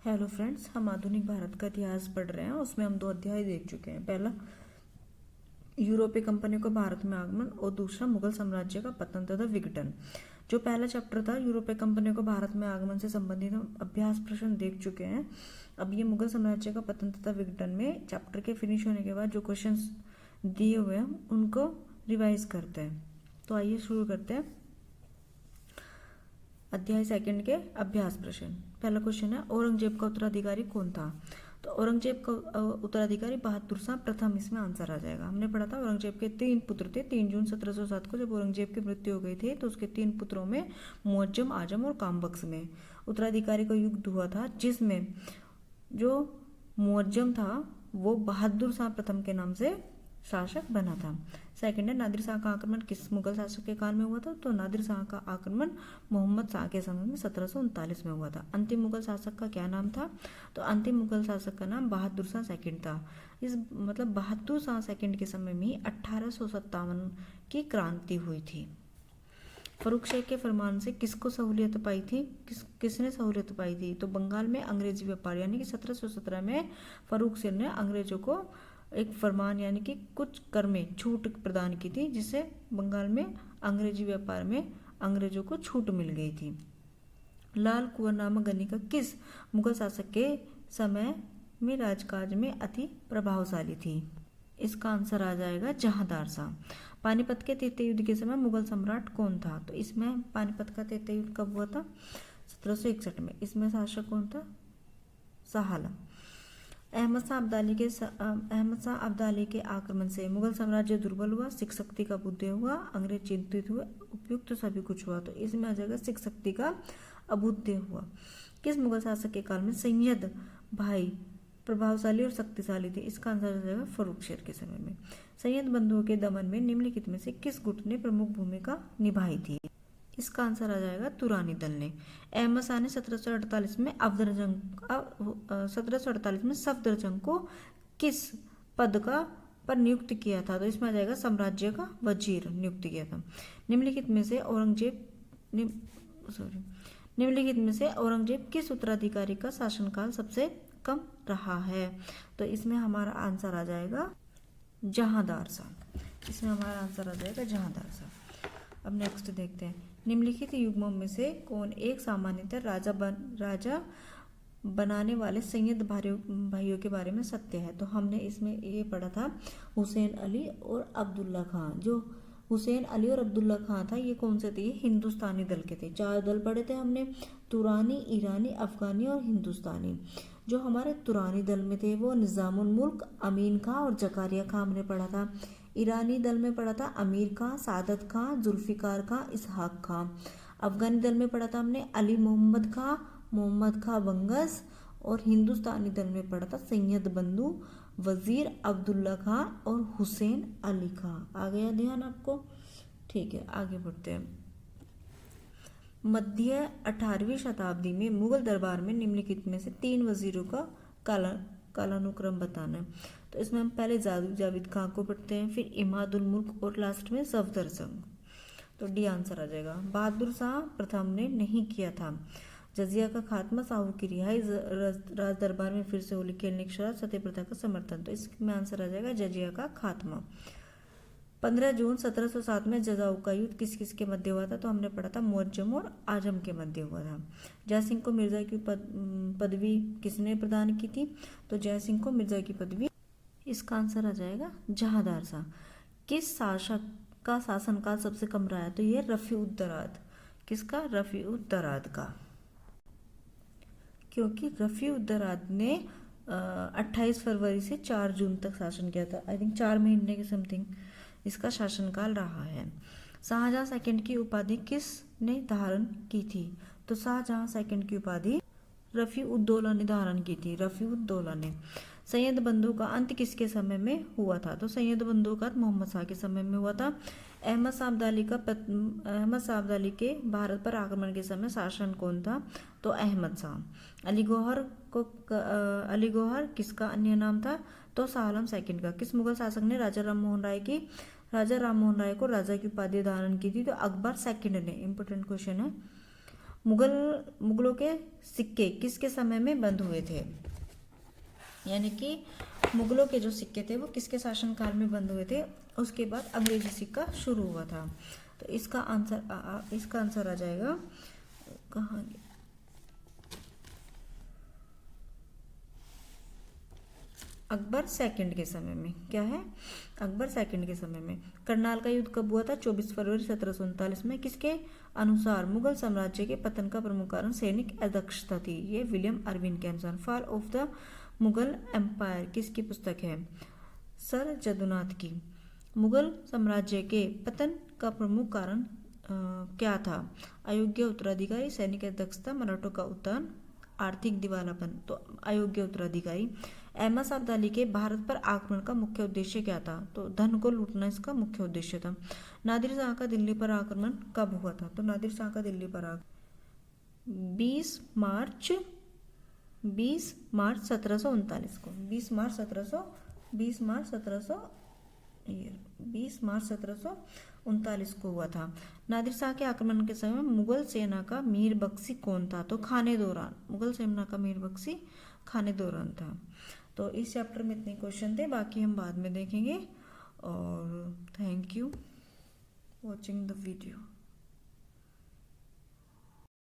Hello friends, हम आधुनिक भारत का इतिहास पढ़ रहे हैं। उसमें हम 2 अध्याय देख चुके हैं। पहला यूरोपीय कंपनियों का भारत में आगमन और दूसरा मुगल साम्राज्य का पतन तथा विघटन। जो पहला चैप्टर था यूरोपीय कंपनियों का भारत में आगमन से संबंधित हम अभ्यास प्रश्न देख चुके हैं। अब ये मुगल साम्राज्य का पतन तथा विघटन में चैप्टर के फिनिश होने के बाद जो क्वेश्चन दिए हुए हैं उनको रिवाइज करते हैं। तो आइए शुरू करते हैं अध्याय सेकंड के अभ्यास प्रश्न। पहला क्वेश्चन है, औरंगजेब का उत्तराधिकारी कौन था? तो औरंगजेब का उत्तराधिकारी बहादुर शाह प्रथम, इसमें आंसर आ जाएगा। हमने पढ़ा था औरंगजेब के 3 पुत्र थे। 3 जून 1707 को जब औरंगजेब की मृत्यु हो गई थी तो उसके 3 पुत्रों में मुअज्जम, आजम और कामबख्श में उत्तराधिकारी का युद्ध हुआ था, जिसमें जो मुअज्जम था वो बहादुर शाह प्रथम के नाम से शासक बना था। सेकंड है, नादिर शाह का आक्रमण किस मुगल शासक के काल में हुआ था? तो नादिर शाह का आक्रमण मोहम्मद शाह के समय में 1739 में हुआ था। अंतिम मुगल शासक का क्या नाम था? तो अंतिम मुगल शासक का नाम बहादुर शाह सेकंड था। इस बहादुर शाह सेकंड के समय में 1857 की क्रांति हुई थी। फरूख शेख के फरमान से किसको सहूलियत पाई थी? किसने सहूलियत पाई थी? तो बंगाल में अंग्रेजी व्यापार, यानी कि 1717 में फरूख शेख ने अंग्रेजों को एक फरमान यानी कि कुछ कर में छूट प्रदान की थी, जिससे बंगाल में अंग्रेजी व्यापार में अंग्रेजों को छूट मिल गई थी। लाल कुंवर नामक गणिका किस मुगल शासक के समय में राजकाज में अति प्रभावशाली थी? इसका आंसर आ जाएगा जहांदार शाह। पानीपत के तृतीय युद्ध के समय मुगल सम्राट कौन था? तो इसमें पानीपत का तृतीय युद्ध कब हुआ था? 1761 में। इसमें शासक कौन था? शाह आलम। अहमद शाह अब्दाली के आक्रमण से मुगल साम्राज्य दुर्बल हुआ, सिख शक्ति का अभ्युदय हुआ, अंग्रेज चिंतित हुए, उपयुक्त तो सभी कुछ हुआ। तो इसमें आ जाएगा सिख शक्ति का अभ्युदय हुआ। किस मुगल शासक के काल में सैयद भाई प्रभावशाली और शक्तिशाली थे? इसका आंसर आ जाएगा फर्रुख शेर के समय में। सैयद बंधुओं के दमन में निम्नलिखित में से किस गुट ने प्रमुख भूमिका निभाई थी? इसका आंसर आ जाएगा तुरानी दल ने। अहमद शाह ने 1748 में सफदरजंग को किस पद का पर नियुक्त किया था? तो इसमें आ जाएगा साम्राज्य का वजीर नियुक्त किया था। निम्नलिखित में से औरंगजेब किस उत्तराधिकारी का शासनकाल सबसे कम रहा है? तो इसमें हमारा आंसर आ जाएगा जहांदार शाह। इसमें हमारा आंसर आ जाएगा जहांदार शाह। अब नेक्स्ट देखते हैं, निम्नलिखित युग्मों में से कौन एक सामान्यतः राजा बनाने वाले सैयद भाइयों के बारे में सत्य है? तो हमने इसमें ये पढ़ा था हुसैन अली और अब्दुल्ला खां। जो हुसैन अली और अब्दुल्ला खां था, ये कौन से थे? ये हिंदुस्तानी दल के थे। 4 दल पढ़े थे हमने, तुरानी, ईरानी, अफगानी और हिंदुस्तानी। जो हमारे तुरानी दल में थे वो निजामुल मुल्क, अमीन खां और जकारिया खां हमने पढ़ा था। ईरानी दल में पढ़ा था अमीर खां, सादत खां, जुल्फिकार खां, इसहाक खां। अफगानी दल में पढ़ा था हमने अली मोहम्मद खां, मोहम्मद खां बंगस। और हिंदुस्तानी दल में पढ़ा था सैयद बंधु, वजीर अब्दुल्ला खां और हुसैन अली खां। आ गया ध्यान आपको? ठीक है, आगे बढ़ते हैं। मध्य 18वीं शताब्दी में मुगल दरबार में निम्नलिखित में से 3 वजीरों का कालानुक्रम बताना है। तो इसमें हम पहले जावेद खां को पढ़ते हैं, फिर इमादुल मुल्क और लास्ट में सफदरजंग। तो डी आंसर आ जाएगा। बहादुर शाह प्रथम ने नहीं किया था जजिया का खात्मा, साहू की रिहाई, राज दरबार में फिर से होली खेलने की शराब, सत्य प्रथा का समर्थन। तो इसमें आंसर आ जाएगा जजिया का खात्मा। 15 जून 1707 में जजाऊ का युद्ध किस किस के मध्य हुआ था? तो हमने पढ़ा था मुअज्जम और आजम के मध्य हुआ था। जयसिंह को मिर्जा की पदवी किसने प्रदान की थी? तो जयसिंह को मिर्जा की पदवी। इसका आंसर आ जाएगा जहांदार शाह। किस शासक का शासनकाल सबसे कम रहा है? तो ये रफी-उद-दराद। किसका? रफी-उद-दराद का। क्योंकि रफी-उद-दराद ने 28 फरवरी से 4 जून तक शासन किया था। आई थिंक 4 महीने के समथिंग इसका शासनकाल रहा है। शाहजहां सेकंड की उपाधि किसने धारण की थी? तो शाहजहां सेकंड की उपाधि रफी-उद-दौला ने धारण की थी, रफी-उद-दौला ने। सैयद बंधु का अंत किसके समय में हुआ था? तो सैयद बंधु का मोहम्मद शाह के समय में हुआ था। अहमद शाह अब्दाली के भारत पर आक्रमण के समय शासन कौन था? तो अहमद शाह। अली गौहर किसका अन्य नाम था? तो शाह आलम सेकंड का। किस मुगल शासक ने राजा राम मोहन राय को राजा की उपाधि धारण की थी? तो अकबर सेकंड ने। इंपोर्टेंट क्वेश्चन है। मुगलों के सिक्के किसके समय में बंद हुए थे, यानी कि मुगलों के जो सिक्के थे वो किसके शासनकाल में बंद हुए थे, उसके बाद अंग्रेजी सिक्का शुरू हुआ था। तो इसका आंसर आ जाएगा कहाँ, अकबर सेकंड के समय में। क्या है, अकबर सेकंड के समय में। करनाल का युद्ध कब हुआ था, 24 फरवरी 1739 में। किसके अनुसार मुगल साम्राज्य के पतन का प्रमुख कारण सैनिक अदक्षता थी, ये विलियम अर्विन के अनुसार। Fall of the Mughal empire किसकी पुस्तक है, सर जदुनाथ की। मुगल साम्राज्य के पतन का प्रमुख कारण क्या था, अयोग्य उत्तराधिकारी, सैनिक अदक्षता, मराठों का उत्थान, आर्थिक दिवालापन। तो अयोग्य उत्तराधिकारी। अहमद शाह अब्दाली के भारत पर आक्रमण का मुख्य उद्देश्य क्या था, तो धन को लूटना इसका मुख्य उद्देश्य था। नादिर शाह का दिल्ली पर आक्रमण कब हुआ था, तो नादिर शाह का दिल्ली पर 20 मार्च 1739 को। 20 मार्च 1739 को हुआ था। नादिर शाह के आक्रमण के समय मुगल सेना का मीर बख्शी कौन था, तो खाने दौरान। मुगल सेना का मीर बख्शी खाने दौरान था। तो इस चैप्टर में इतने क्वेश्चन थे, बाकी हम बाद में देखेंगे। और thank you watching the video.